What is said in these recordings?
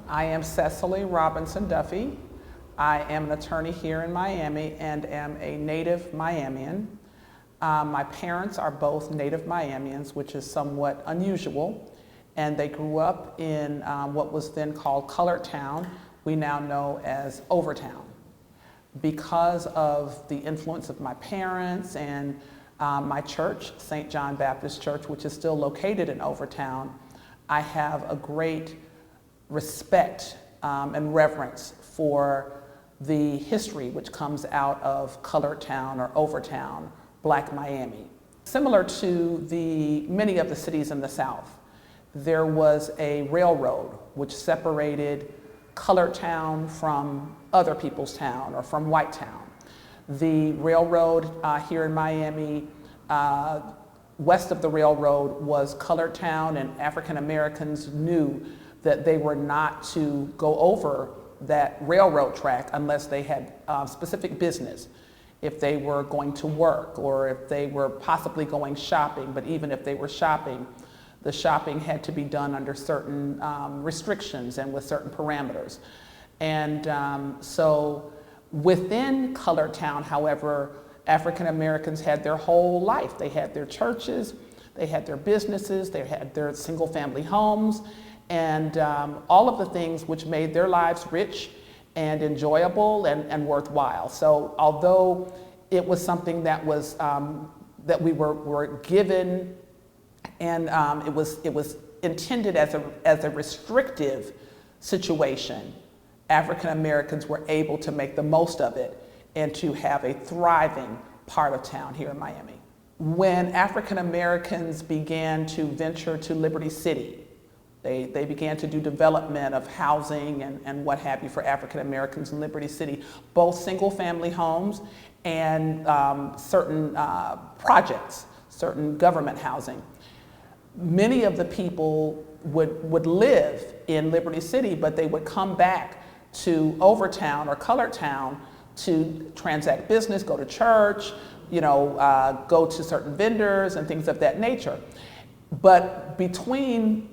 I am Cecily Robinson-Duffie. I am an attorney here in Miami and am a native Miamian. My parents are both native Miamians, which is somewhat unusual, and they grew up in what was then called Colored Town, we now know as Overtown. Because of the influence of my parents and my church, St. John Baptist Church, which is still located in Overtown, I have a great respect and reverence for the history which comes out of Colored Town or Overtown, Black Miami. Similar to many of the cities in the South, there was a railroad which separated Colored Town from other people's town or from white town. The railroad here in Miami, west of the railroad was Colored Town, and African Americans knew that they were not to go over that railroad track unless they had specific business, if they were going to work or if they were possibly going shopping. But even if they were shopping, the shopping had to be done under certain restrictions and with certain parameters. And so within Colored Town, however, African Americans had their whole life. They had their churches, they had their businesses, they had their single family homes, and all of the things which made their lives rich and enjoyable and worthwhile. So although it was something that was that we were given, and it was intended as a restrictive situation, African Americans were able to make the most of it and to have a thriving part of town here in Miami. When African Americans began to venture to Liberty City, they began to do development of housing and what have you for African Americans in Liberty City, both single family homes and certain projects, certain government housing. Many of the people would live in Liberty City, but they would come back to Overtown or Colored Town to transact business, go to church, go to certain vendors and things of that nature. But between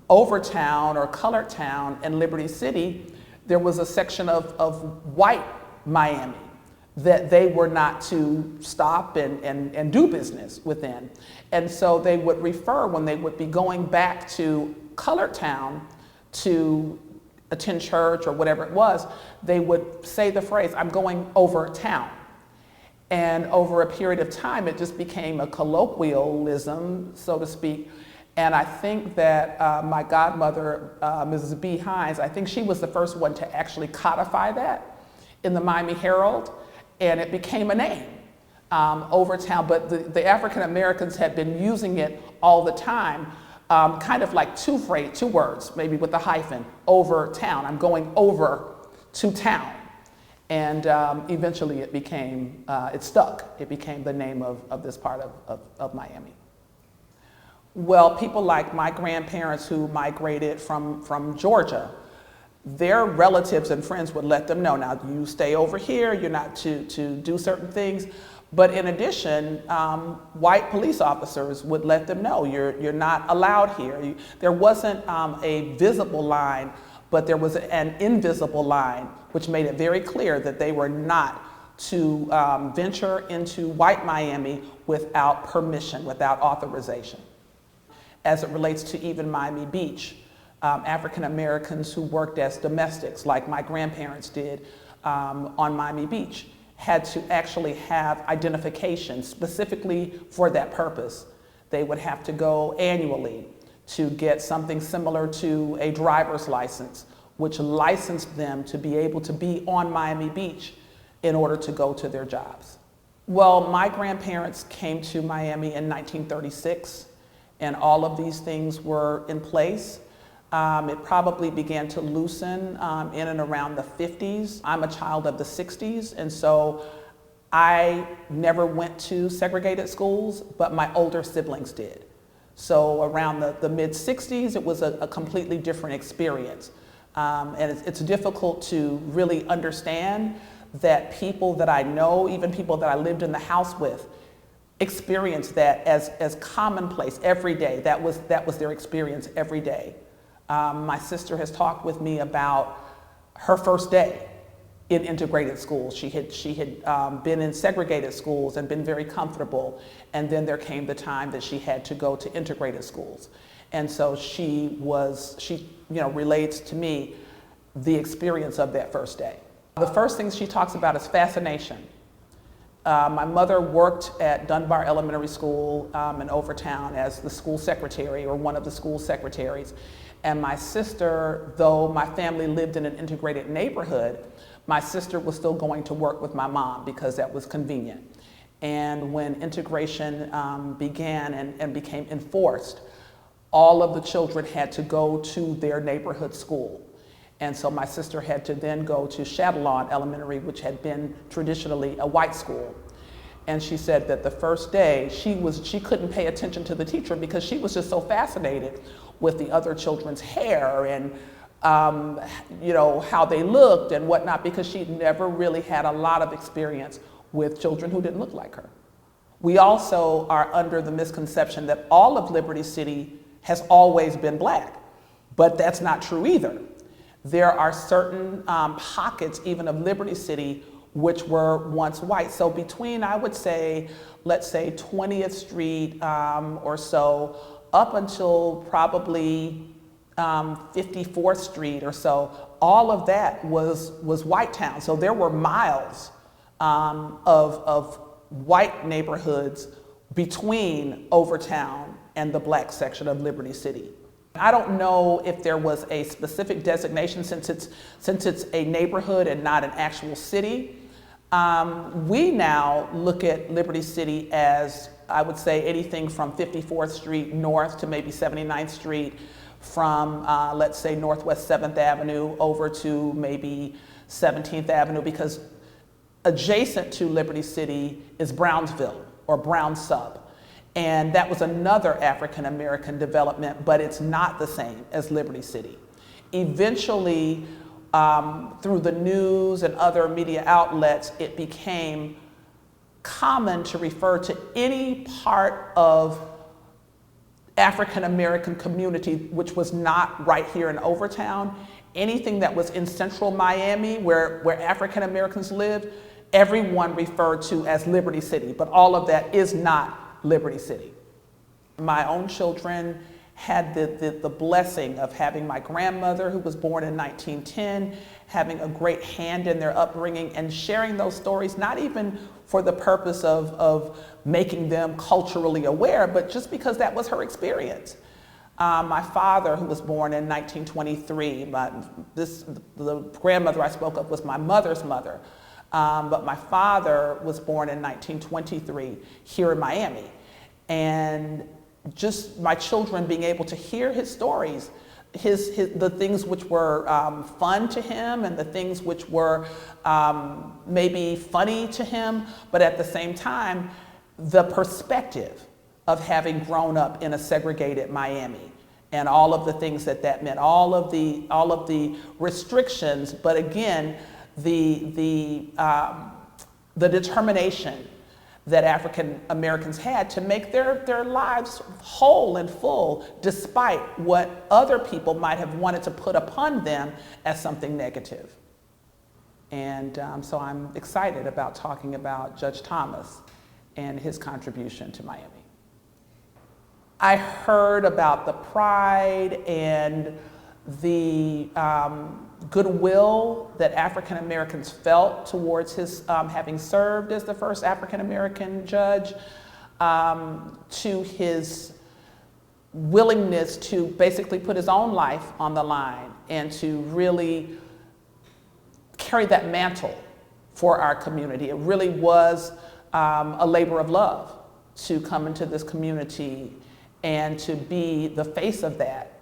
Overtown or Colored Town and Liberty City, there was a section of white Miami that they were not to stop and do business within. And so they would refer, when they would be going back to Colored Town to attend church or whatever it was, they would say the phrase, "I'm going over town." And over a period of time, it just became a colloquialism, so to speak. And I think that my godmother, Mrs. B. Hines, I think she was the first one to actually codify that in the Miami Herald, and it became a name, Overtown. But the African Americans had been using it all the time, kind of like two words, maybe with a hyphen, over town. I'm going over to town. And eventually it stuck. It became the name of this part of Miami. Well, people like my grandparents who migrated from Georgia, their relatives and friends would let them know, now you stay over here, you're not to do certain things. But in addition, white police officers would let them know, you're not allowed here. There wasn't a visible line, but there was an invisible line, which made it very clear that they were not to venture into white Miami without permission, without authorization. As it relates to even Miami Beach, African Americans who worked as domestics, like my grandparents did on Miami Beach, had to actually have identification specifically for that purpose. They would have to go annually to get something similar to a driver's license, which licensed them to be able to be on Miami Beach in order to go to their jobs. Well, my grandparents came to Miami in 1936, and all of these things were in place. It probably began to loosen in and around the 50s. I'm a child of the 60s, and so I never went to segregated schools, but my older siblings did. So around the mid-60s, it was a completely different experience. And it's difficult to really understand that people that I know, even people that I lived in the house with, experienced that as commonplace every day. That was their experience every day. My sister has talked with me about her first day in integrated schools. She had been in segregated schools and been very comfortable, and then there came the time that she had to go to integrated schools. And so she relates to me the experience of that first day. The first thing she talks about is fascination. My mother worked at Dunbar Elementary School in Overtown as the school secretary, or one of the school secretaries. And my sister, though my family lived in an integrated neighborhood, my sister was still going to work with my mom because that was convenient. And when integration began and became enforced, all of the children had to go to their neighborhood school. And so my sister had to then go to Chatillon Elementary, which had been traditionally a white school. And she said that the first day she couldn't pay attention to the teacher because she was just so fascinated with the other children's hair and how they looked and whatnot, because she'd never really had a lot of experience with children who didn't look like her. We also are under the misconception that all of Liberty City has always been black, but that's not true either. There are certain pockets even of Liberty City which were once white. So between, I would say, let's say 20th Street or so, up until probably 54th Street or so, all of that was white town. So there were miles of white neighborhoods between Overtown and the black section of Liberty City. I don't know if there was a specific designation since it's a neighborhood and not an actual city. We now look at Liberty City as, I would say, anything from 54th Street north to maybe 79th Street, from let's say Northwest 7th Avenue over to maybe 17th Avenue, because adjacent to Liberty City is Brownsville or Brown Sub. And that was another African American development, but it's not the same as Liberty City. Eventually, through the news and other media outlets, it became common to refer to any part of African American community which was not right here in Overtown. Anything that was in central Miami where African Americans lived, everyone referred to as Liberty City, but all of that is not Liberty City. My own children had the blessing of having my grandmother, who was born in 1910, having a great hand in their upbringing and sharing those stories, not even for the purpose of making them culturally aware, but just because that was her experience. My father, who was born in 1923, the grandmother I spoke of was my mother's mother, but my father was born in 1923 here in Miami. And just my children being able to hear his stories, the things which were fun to him and the things which were maybe funny to him, but at the same time, the perspective of having grown up in a segregated Miami and all of the things that meant, all of the restrictions, but again, the determination that African Americans had to make their lives whole and full, despite what other people might have wanted to put upon them as something negative. And so I'm excited about talking about Judge Thomas and his contribution to Miami. I heard about the pride and the goodwill that African Americans felt towards his having served as the first African American judge, to his willingness to basically put his own life on the line and to really carry that mantle for our community. It really was a labor of love to come into this community and to be the face of that.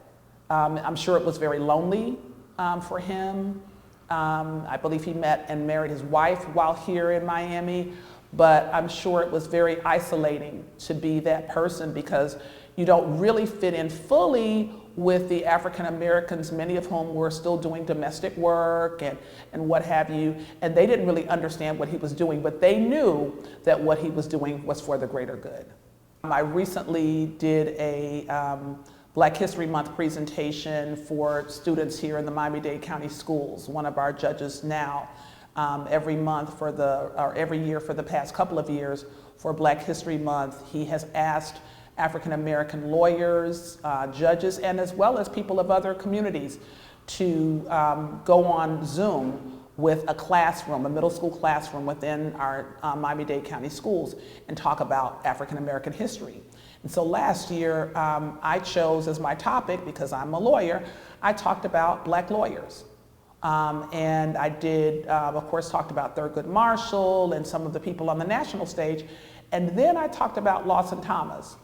I'm sure it was very lonely for him. I believe he met and married his wife while here in Miami, but I'm sure it was very isolating to be that person because you don't really fit in fully with the African Americans, many of whom were still doing domestic work and what have you, and they didn't really understand what he was doing, but they knew that what he was doing was for the greater good. I recently did a Black History Month presentation for students here in the Miami-Dade County Schools. One of our judges now, every year for the past couple of years for Black History Month, he has asked African American lawyers, judges, and as well as people of other communities to go on Zoom with a classroom, a middle school classroom within our Miami-Dade County schools and talk about African American history. And so last year, I chose as my topic, because I'm a lawyer, I talked about Black lawyers. And I did, of course, talked about Thurgood Marshall and some of the people on the national stage. And then I talked about Lawson Thomas.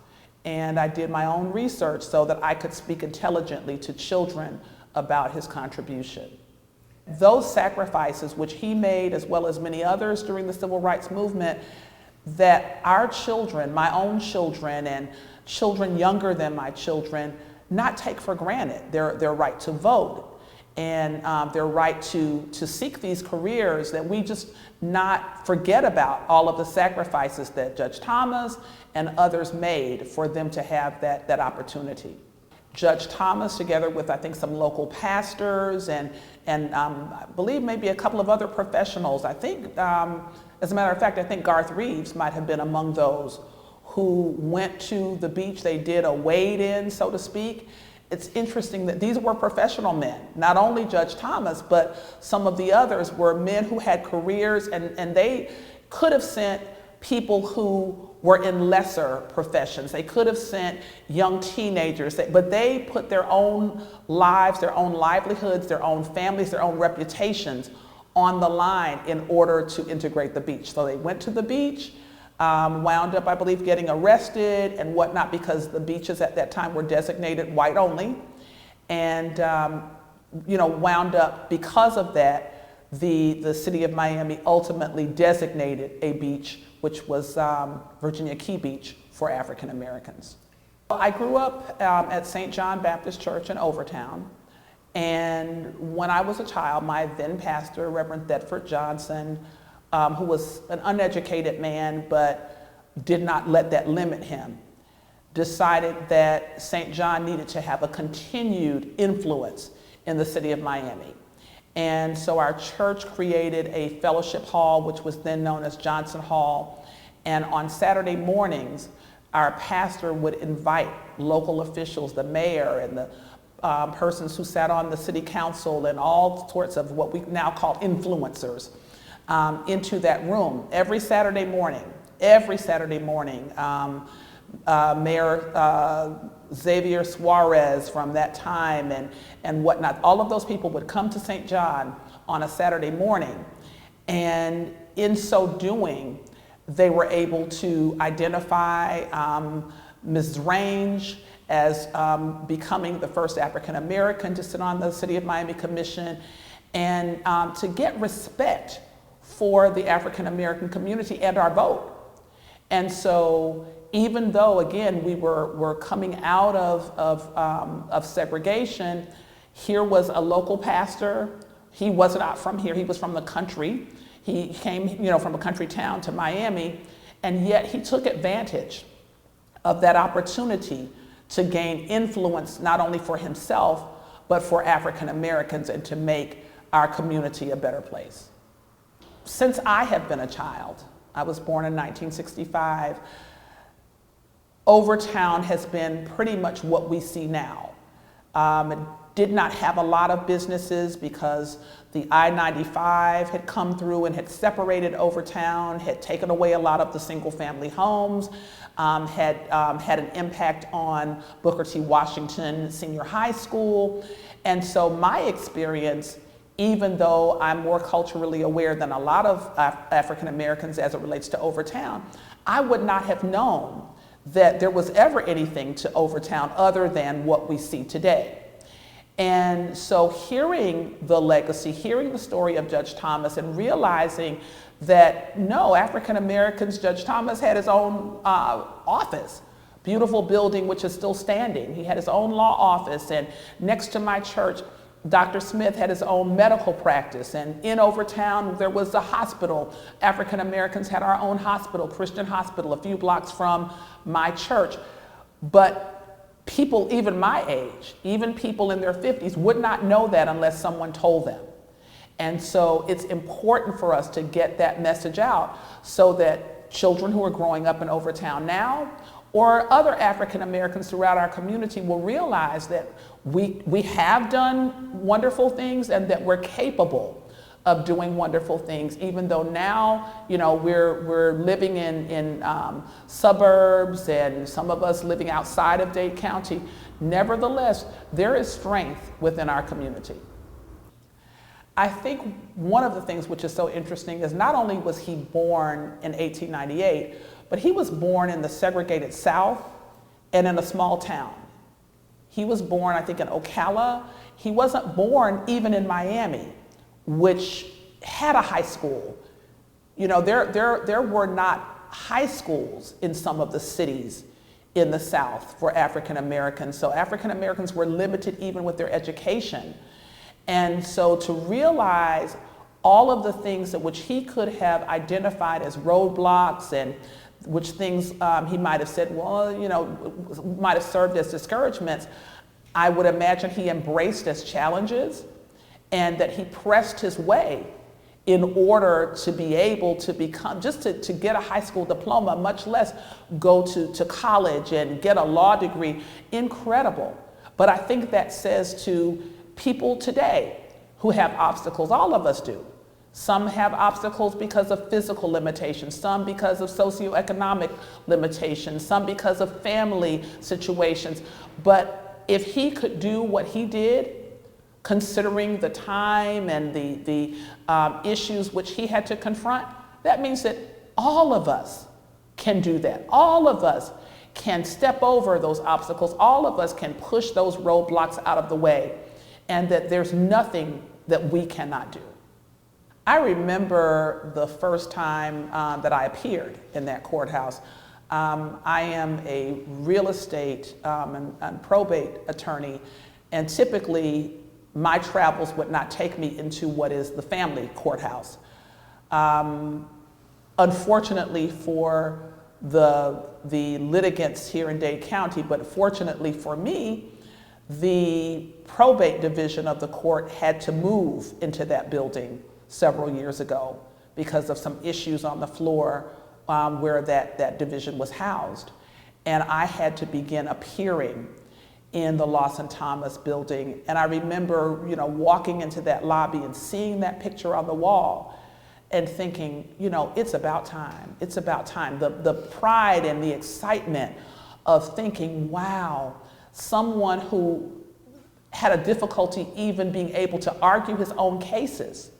And I did my own research so that I could speak intelligently to children about his contribution. Those sacrifices which he made, as well as many others during the civil rights movement, that our children, my own children and children younger than my children, not take for granted their right to vote and their right to seek these careers, that we just not forget about all of the sacrifices that Judge Thomas and others made for them to have that opportunity. Judge Thomas, together with I think some local pastors and I believe maybe a couple of other professionals, I think, as a matter of fact, I think Garth Reeves might have been among those who went to the beach. They did a wade-in, so to speak. It's interesting that these were professional men. Not only Judge Thomas, but some of the others were men who had careers, and they could have sent people who were in lesser professions. They could have sent young teenagers, but they put their own lives, their own livelihoods, their own families, their own reputations on the line in order to integrate the beach. So they went to the beach, wound up, I believe, getting arrested and whatnot, because the beaches at that time were designated white only. And wound up, because of that, the city of Miami ultimately designated a beach, which was Virginia Key Beach, for African Americans. I grew up at St. John Baptist Church in Overtown. And when I was a child, my then pastor, Reverend Thetford Johnson, who was an uneducated man but did not let that limit him, decided that St. John needed to have a continued influence in the city of Miami. And so our church created a fellowship hall, which was then known as Johnson Hall. And on Saturday mornings, our pastor would invite local officials, the mayor and the persons who sat on the city council and all sorts of what we now call influencers, into that room every Saturday morning. Mayor Xavier Suarez from that time and whatnot, all of those people would come to St. John on a Saturday morning. And in so doing, they were able to identify Ms. Range as becoming the first African American to sit on the City of Miami Commission, and to get respect for the African American community and our vote. And so even though, again, we were coming out of segregation, here was a local pastor. He was not from here, he was from the country. He came, from a country town to Miami, and yet he took advantage of that opportunity to gain influence, not only for himself, but for African Americans, and to make our community a better place. Since I have been a child, I was born in 1965, Overtown has been pretty much what we see now. It did not have a lot of businesses because the I-95 had come through and had separated Overtown, had taken away a lot of the single-family homes, had an impact on Booker T. Washington Senior High School. And so my experience, even though I'm more culturally aware than a lot of African Americans as it relates to Overtown, I would not have known that there was ever anything to Overtown other than what we see today. And so hearing the legacy, hearing the story of Judge Thomas, and realizing that no, African Americans, Judge Thomas had his own office, beautiful building which is still standing. He had his own law office, and next to my church, Dr. Smith had his own medical practice, and in Overtown there was a hospital. African Americans had our own hospital, Christian Hospital, a few blocks from my church. But people even my age, even people in their 50s, would not know that unless someone told them. And so it's important for us to get that message out so that children who are growing up in Overtown now or other African Americans throughout our community will realize that we have done wonderful things and that we're capable of doing wonderful things, even though now, you know, we're living in suburbs and some of us living outside of Dade County. Nevertheless, there is strength within our community. I think one of the things which is so interesting is not only was he born in 1898, but he was born in the segregated South and in a small town. He was born, I think, in Ocala. He wasn't born even in Miami, which had a high school. You know, there were not high schools in some of the cities in the South for African Americans. So African Americans were limited even with their education. And so to realize all of the things that which he could have identified as roadblocks and which things he might have said, well, you know, might have served as discouragements, I would imagine he embraced as challenges and that he pressed his way in order to be able to become, just to get a high school diploma, much less go to college and get a law degree. Incredible. But I think that says to people today who have obstacles, all of us do. Some have obstacles because of physical limitations, some because of socioeconomic limitations, some because of family situations. But if he could do what he did, considering the time and the issues which he had to confront, that means that all of us can do that. All of us can step over those obstacles. All of us can push those roadblocks out of the way, and that there's nothing that we cannot do. I remember the first time that I appeared in that courthouse. I am a real estate and probate attorney, and typically my travels would not take me into what is the family courthouse. Unfortunately for the litigants here in Dade County, but fortunately for me, the probate division of the court had to move into that building several years ago because of some issues on the floor where that division was housed. And I had to begin appearing in the Lawson Thomas building. And I remember, you know, walking into that lobby and seeing that picture on the wall and thinking, you know, it's about time. It's about time. The pride and the excitement of thinking, wow, someone who had a difficulty even being able to argue his own cases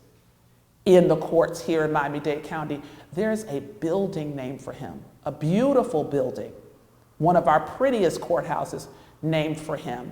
in the courts here in Miami-Dade County, there's a building named for him, a beautiful building, one of our prettiest courthouses named for him.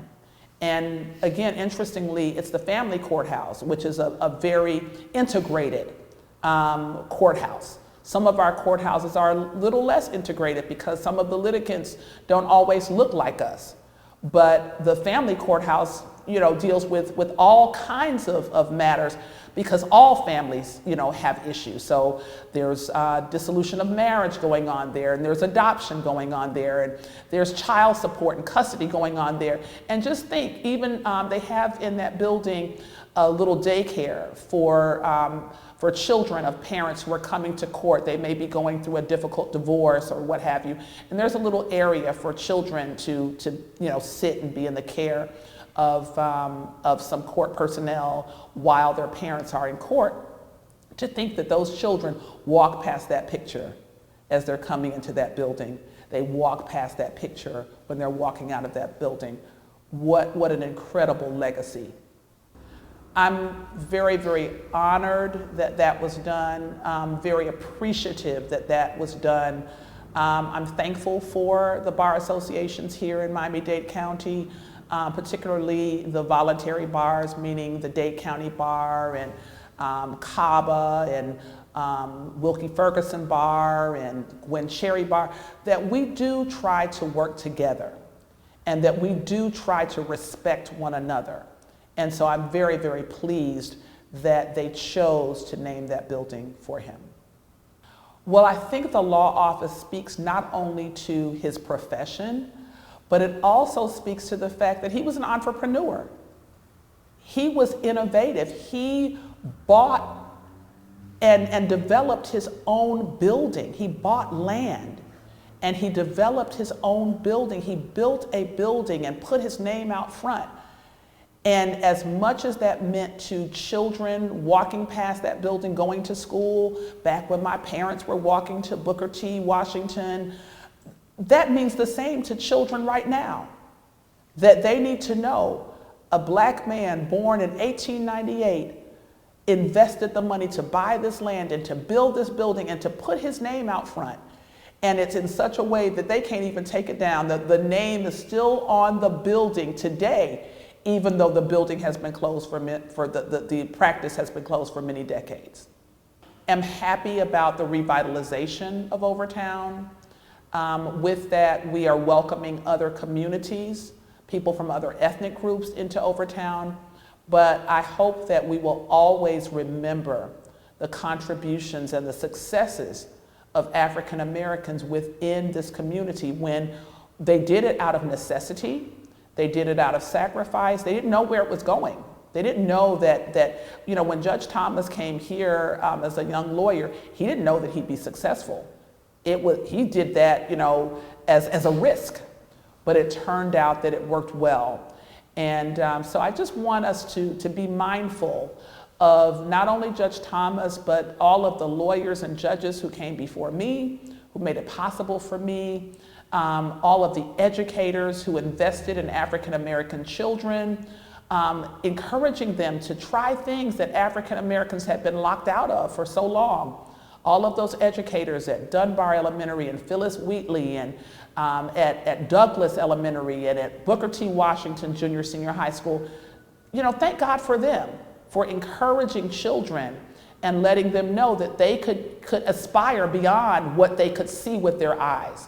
And again, interestingly, it's the family courthouse, which is a very integrated courthouse. Some of our courthouses are a little less integrated because some of the litigants don't always look like us. But the family courthouse, you know, deals with all kinds of matters because all families, you know, have issues. So there's dissolution of marriage going on there, and there's adoption going on there, and there's child support and custody going on there. And just think, even they have in that building a little daycare for children of parents who are coming to court. They may be going through a difficult divorce or what have you. And there's a little area for children to you know, sit and be in the care of some court personnel while their parents are in court. To think that those children walk past that picture as they're coming into that building. They walk past that picture when they're walking out of that building. What an incredible legacy. I'm very, very honored that that was done. Very appreciative that that was done. I'm thankful for the bar associations here in Miami-Dade County, particularly the voluntary bars, meaning the Dade County Bar and CABA and Wilkie Ferguson Bar and Gwen Cherry Bar, that we do try to work together and that we do try to respect one another. And so I'm very, very pleased that they chose to name that building for him. Well, I think the law office speaks not only to his profession, but it also speaks to the fact that he was an entrepreneur. He was innovative. He bought and developed his own building. He bought land and he developed his own building. He built a building and put his name out front. And as much as that meant to children walking past that building, going to school, back when my parents were walking to Booker T. Washington, that means the same to children right now. That they need to know a black man born in 1898 invested the money to buy this land and to build this building and to put his name out front. And it's in such a way that they can't even take it down. The name is still on the building today, even though the building has been closed the practice has been closed for many decades. I'm happy about the revitalization of Overtown. With that, we are welcoming other communities, people from other ethnic groups into Overtown. But I hope that we will always remember the contributions and the successes of African Americans within this community when they did it out of necessity, they did it out of sacrifice, they didn't know where it was going. They didn't know that when Judge Thomas came here as a young lawyer, he didn't know that he'd be successful. He did that, as a risk, but it turned out that it worked well. And so I just want us to be mindful of not only Judge Thomas, but all of the lawyers and judges who came before me, who made it possible for me, all of the educators who invested in African American children, encouraging them to try things that African Americans had been locked out of for so long. All of those educators at Dunbar Elementary and Phyllis Wheatley and at Douglas Elementary and at Booker T. Washington Junior Senior High School, thank God for them, for encouraging children and letting them know that they could aspire beyond what they could see with their eyes.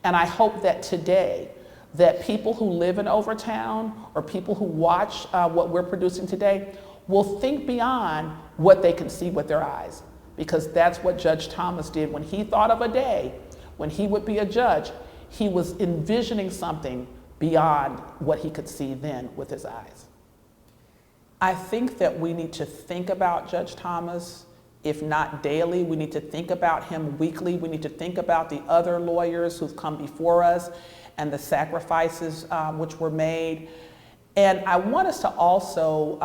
And I hope that today, that people who live in Overtown or people who watch what we're producing today will think beyond what they can see with their eyes. Because that's what Judge Thomas did when he thought of a day when he would be a judge. He was envisioning something beyond what he could see then with his eyes. I think that we need to think about Judge Thomas, if not daily. We need to think about him weekly. We need to think about the other lawyers who've come before us and the sacrifices which were made. And I want us to also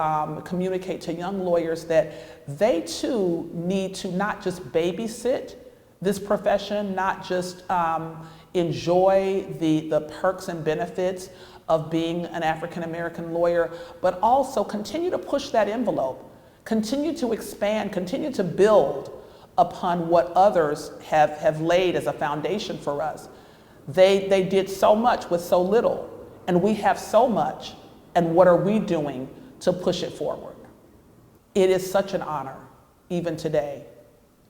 communicate to young lawyers that they too need to not just babysit this profession, not just enjoy the perks and benefits of being an African American lawyer, but also continue to push that envelope, continue to expand, continue to build upon what others have laid as a foundation for us. They did so much with so little, and we have so much. And what are we doing to push it forward? It is such an honor, even today.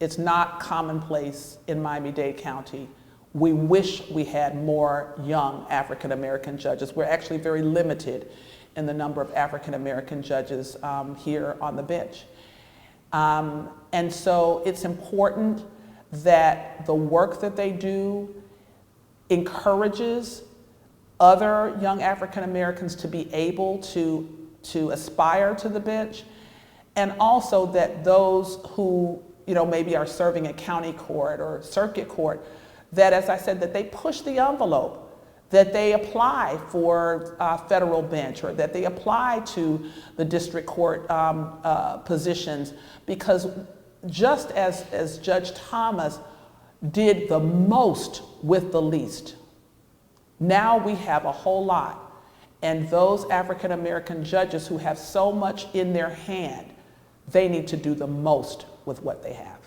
It's not commonplace in Miami-Dade County. We wish we had more young African American judges. We're actually very limited in the number of African American judges here on the bench. And so it's important that the work that they do encourages other young African Americans to be able to aspire to the bench, and also that those who maybe are serving at county court or circuit court, that, as I said, that they push the envelope, that they apply for federal bench, or that they apply to the district court positions, because just as Judge Thomas did the most with the least, now we have a whole lot, and those African American judges who have so much in their hand, they need to do the most with what they have.